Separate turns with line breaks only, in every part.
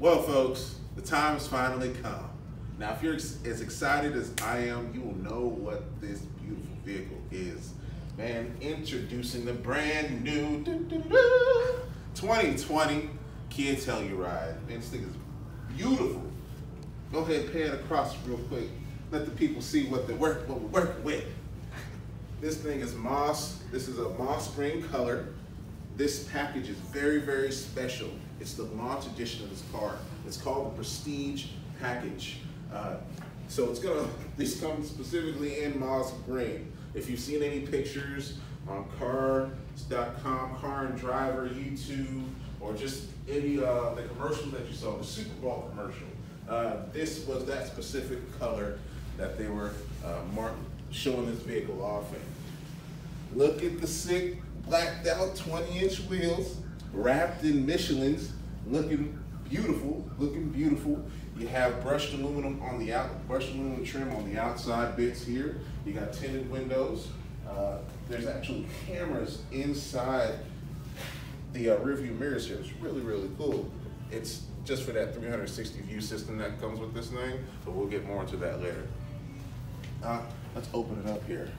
Well, folks, the time has finally come. Now, if you're as excited as I am, you will know what this beautiful vehicle is. Man, introducing the brand new 2020 Kia Telluride. Man, this thing is beautiful. Go ahead and pan across real quick. Let the people see what we're working with. This thing is moss. This is a moss green color. This package is very, very special. It's the launch edition of this car. It's called the Prestige package. So these come specifically in moss green. If you've seen any pictures on cars.com, Car and Driver, YouTube, or just any the commercial that you saw, the Super Bowl commercial, this was that specific color that they were showing this vehicle off in. Look at the sick, blacked out 20-inch wheels, wrapped in Michelins, looking beautiful, You have brushed aluminum trim on the outside bits here. You got tinted windows. There's actually cameras inside the rearview mirrors here. It's really, really cool. It's just for that 360 view system that comes with this thing, but we'll get more into that later. Let's open it up here.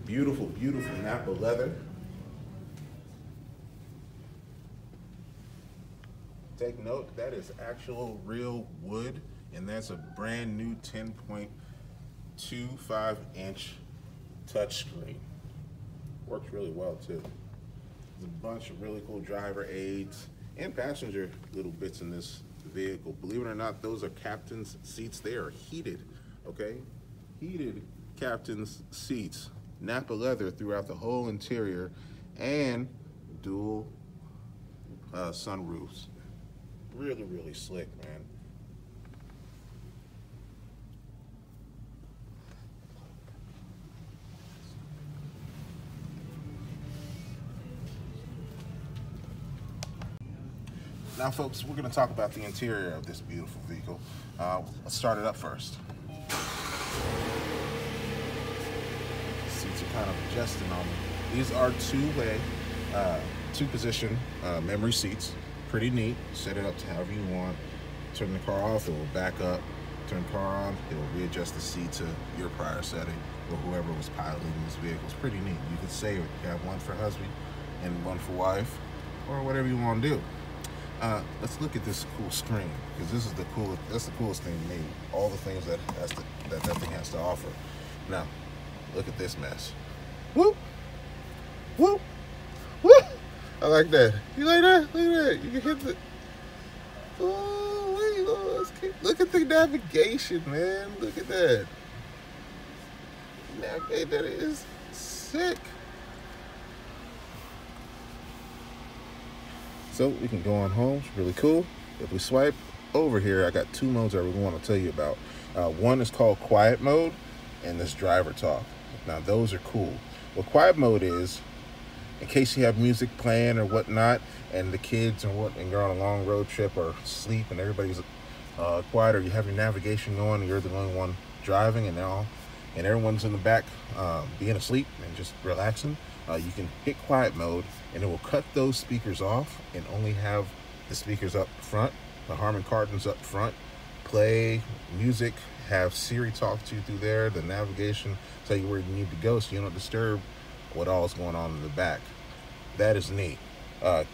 Beautiful, beautiful Napa leather. Take note, that is actual real wood, and that's a brand new 10.25-inch touchscreen. Works really well too. There's a bunch of really cool driver aids and passenger little bits in this vehicle. Believe it or not, those are captain's seats. They are heated, okay? Heated captain's seats. Napa leather throughout the whole interior, and dual sunroofs. Really, really slick, man. Now, folks, we're going to talk about the interior of this beautiful vehicle. Let's start it up first. Seats are kind of adjusting on me. These are two-position memory seats. Pretty neat. Set it up to however you want. Turn the car off, it will back up. Turn the car on, it will readjust the seat to your prior setting or whoever was piloting this vehicle. It's pretty neat. You can save it. You have one for husband and one for wife, or whatever you want to do. Let's look at this cool screen, because this is that's the coolest thing to me. All the things that thing has to offer. Now, look at this mess. Whoop, whoop, whoop. I like that. You like that? Look at that. You can hit the. Oh, look at the navigation, man. Look at that. That is sick. So we can go on home. It's really cool. If we swipe over here, I got two modes I really want to tell you about. One is called quiet mode, and this driver talk. Now those are cool. What quiet mode is, in case you have music playing or whatnot, and the kids and you're on a long road trip or sleep and everybody's quiet, or you have your navigation going and you're the only one driving and everyone's in the back being asleep and just relaxing, you can hit quiet mode and it will cut those speakers off and only have the speakers up front, the Harman Kardons up front, play music, have Siri talk to you through there, the navigation, tell you where you need to go so you don't disturb what all is going on in the back. That is neat.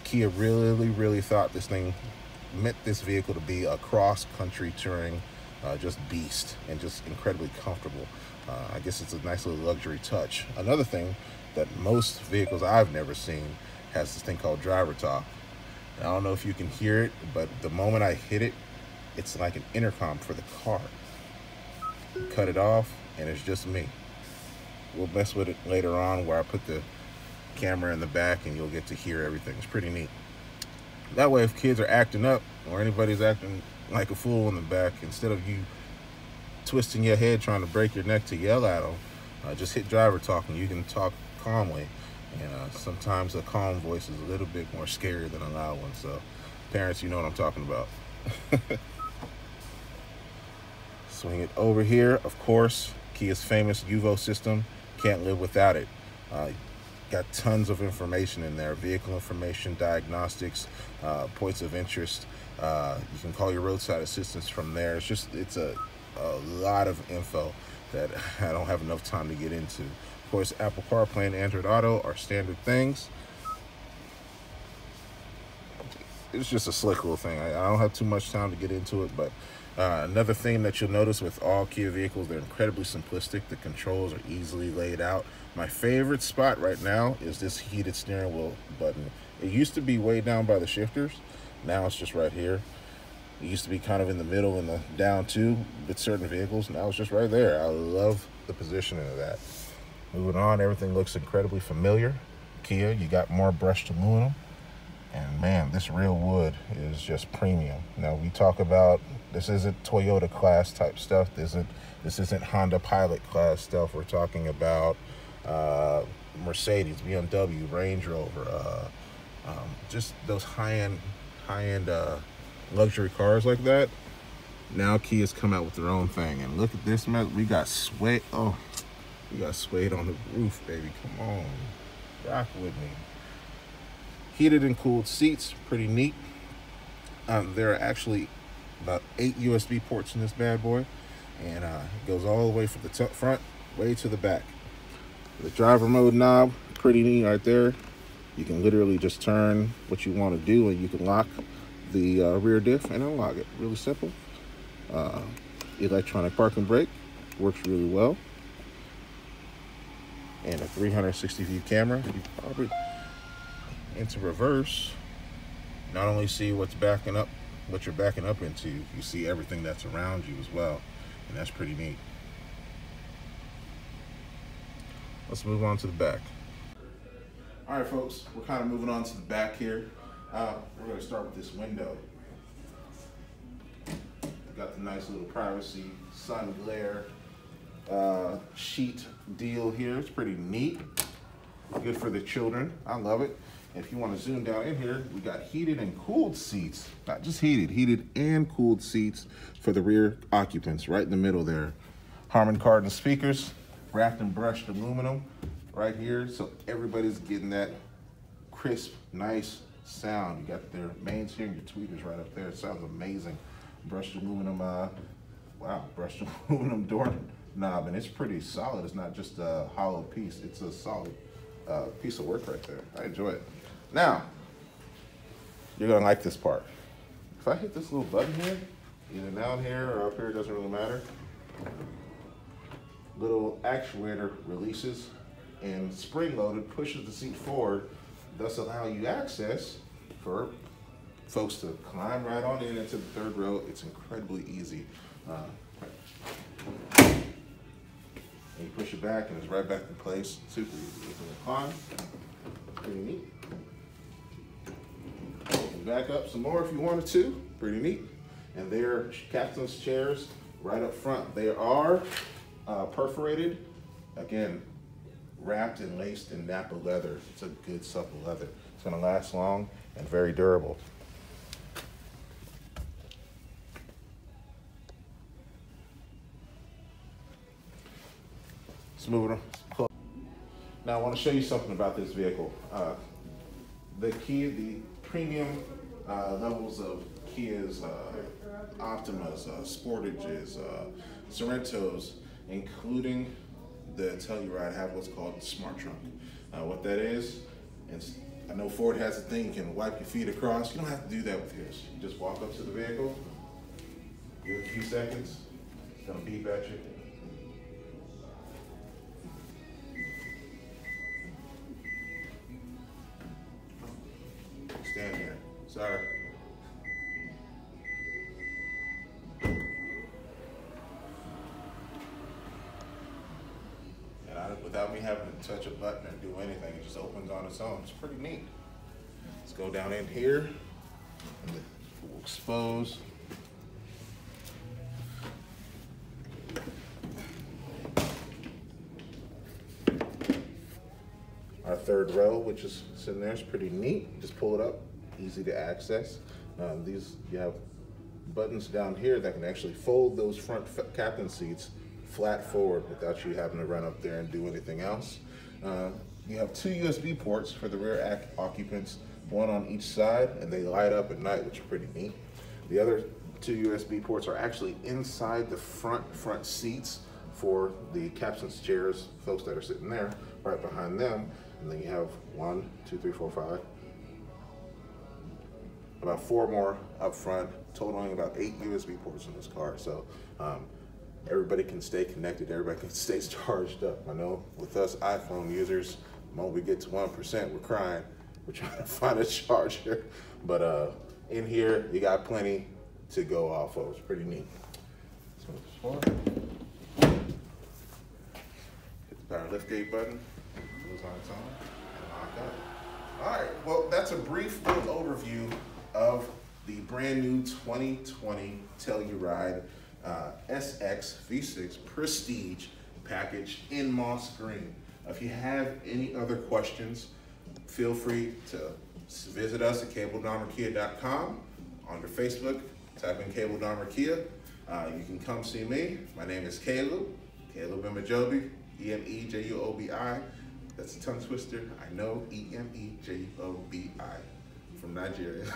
Kia really thought this thing meant this vehicle to be a cross-country touring just beast and just incredibly comfortable. I guess it's a nice little luxury touch. Another thing that most vehicles I've never seen has this thing called driver talk. I don't know if you can hear it, but the moment I hit it, it's like an intercom for the car. You cut it off and it's just me. We'll mess with it later on where I put the camera in the back and you'll get to hear everything. It's pretty neat. That way, if kids are acting up or anybody's acting like a fool in the back, instead of you twisting your head trying to break your neck to yell at them, just hit driver talk and you can talk calmly. And sometimes a calm voice is a little bit more scary than a loud one. So parents, you know what I'm talking about. Swing it over here. Of course, Kia's famous UVO system. Can't live without it. Got got tons of information in there: vehicle information, diagnostics, points of interest. You can call your roadside assistance from there. It's a lot of info that I don't have enough time to get into. Of course, Apple CarPlay and Android Auto are standard things. It's just a slick little thing. I don't have too much time to get into it, but another thing that you'll notice with all Kia vehicles, they're incredibly simplistic. The controls are easily laid out. My favorite spot right now is this heated steering wheel button. It used to be way down by the shifters. Now it's just right here. It used to be kind of in the middle and the down too with certain vehicles. Now it's just right there. I love the positioning of that. Moving on, everything looks incredibly familiar. Kia, you got more brushed aluminum. And man, this real wood is just premium. Now we talk about, this isn't Toyota class type stuff. This isn't Honda Pilot class stuff. We're talking about Mercedes, BMW, Range Rover, just those high-end luxury cars like that. Now Kia's come out with their own thing. And look at this, man. We got suede. Oh, we got suede on the roof, baby. Come on, rock with me. Heated and cooled seats, pretty neat. There are actually about 8 USB ports in this bad boy, and it goes all the way from the front way to the back. The driver mode knob, pretty neat right there. You can literally just turn what you want to do, and you can lock the rear diff and unlock it. Really simple. Electronic parking brake works really well, and a 360 view camera. You probably into reverse, not only see what you're backing up into, you see everything that's around you as well, and that's pretty neat. Let's move on to the back. All right, folks, we're kind of moving on to the back here. We're going to start with this window. We've got the nice little privacy sun glare sheet deal here. It's pretty neat. Good for the children. I love it. If you want to zoom down in here, we got heated and cooled seats. Not just heated and cooled seats for the rear occupants, right in the middle there. Harman Kardon speakers, wrapped and brushed aluminum right here, so everybody's getting that crisp, nice sound. You got their mains here and your tweeters right up there. It sounds amazing. Brushed aluminum, brushed aluminum door knob, and it's pretty solid. It's not just a hollow piece. It's a solid piece of work right there. I enjoy it. Now, you're gonna like this part. If I hit this little button here, either down here or up here, it doesn't really matter. Little actuator releases and spring-loaded pushes the seat forward, thus allowing you access for folks to climb right on in into the third row. It's incredibly easy. And you push it back and it's right back in place. Super easy. You can climb. Pretty neat. You can back up some more if you wanted to. Pretty neat. And they're captain's chairs right up front. They are perforated. Again, wrapped and laced in Napa leather. It's a good supple leather. It's going to last long and very durable. Let's move it on. Now I want to show you something about this vehicle. The premium levels of Kia's Optimas, Sportages, Sorrentos, including the Telluride, have what's called Smart Trunk. What that is, I know Ford has a thing, you can wipe your feet across. You don't have to do that with yours. You just walk up to the vehicle, give it a few seconds, it's gonna beep at you. Stand here, sorry. Without me having to touch a button or do anything, it just opens on its own. It's pretty neat. Let's go down in here and we'll expose. Our third row, which is sitting there, is pretty neat. Just pull it up, easy to access. You have buttons down here that can actually fold those front captain seats flat forward without you having to run up there and do anything else. You have two USB ports for the rear occupants, one on each side, and they light up at night, which is pretty neat. The other two USB ports are actually inside the front seats for the captain's chairs, folks that are sitting there, right behind them. And then you have 1, 2, 3, 4, 5, about 4 more up front, totaling about 8 USB ports in this car. So everybody can stay connected, everybody can stay charged up. I know with us iPhone users, the moment we get to 1%, we're crying. We're trying to find a charger. But in here, you got plenty to go off of. It's pretty neat. So this one. Hit the power liftgate button, goes on its own, and lock up. All right, well, that's a brief little overview of the brand new 2020 Telluride SX V6 Prestige package in moss green. If you have any other questions, feel free to visit us at cabledahmerkia.com. Under Facebook, type in Cable Dahmer Kia. You can come see me. My name is Caleb Emejobi, E-M-E-J-U-O-B-I. That's a tongue twister, I know, E-M-E-J-U-O-B-I, from Nigeria.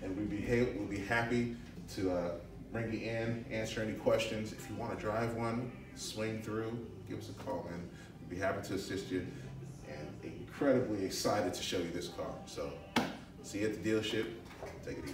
And we'll be happy to bring you in, answer any questions. If you want to drive one, swing through, give us a call, and we'll be happy to assist you. And incredibly excited to show you this car. So, see you at the dealership. Take it easy.